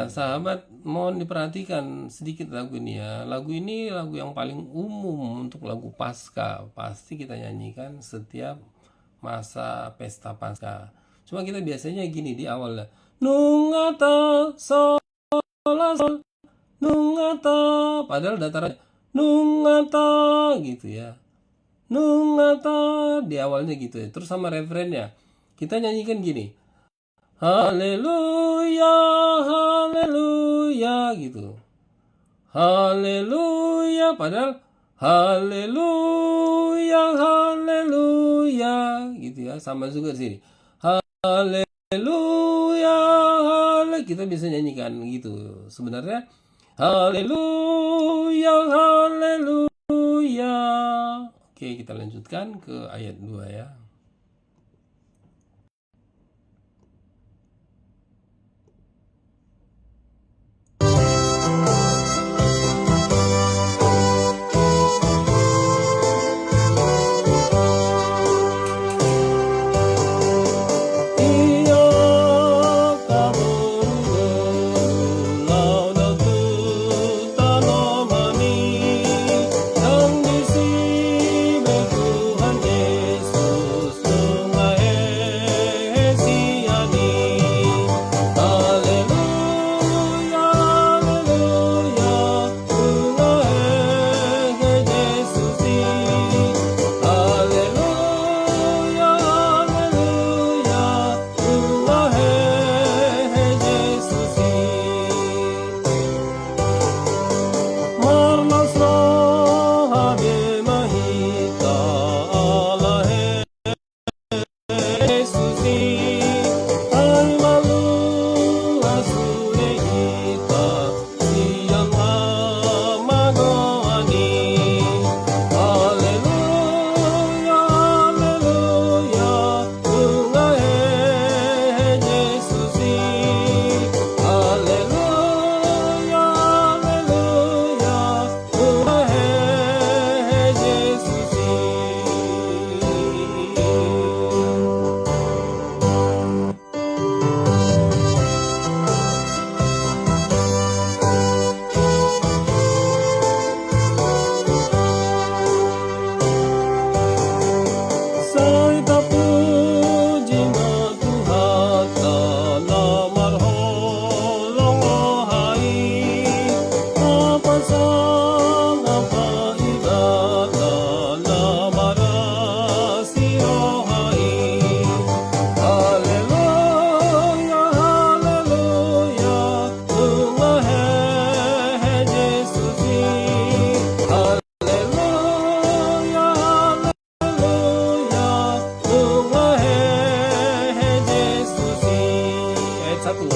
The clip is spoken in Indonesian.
sahabat, mohon diperhatikan sedikit lagu ini ya. Lagu ini lagu yang paling umum untuk lagu Paskah. Pasti kita nyanyikan setiap masa pesta Paskah. Cuma kita biasanya gini di awalnya. Nungata sol la sol, nungata. Padahal datarannya nungata gitu ya. Nungata di awalnya gitu ya. Terus sama referennya kita nyanyikan gini. Haleluya, haleluya gitu. Haleluya, padahal haleluya, haleluya gitu ya. Sama juga sih. Haleluya, haleluya. Kita bisa nyanyikan gitu. Sebenarnya haleluya, haleluya. Oke, kita lanjutkan ke ayat 2 ya. Ayat 1.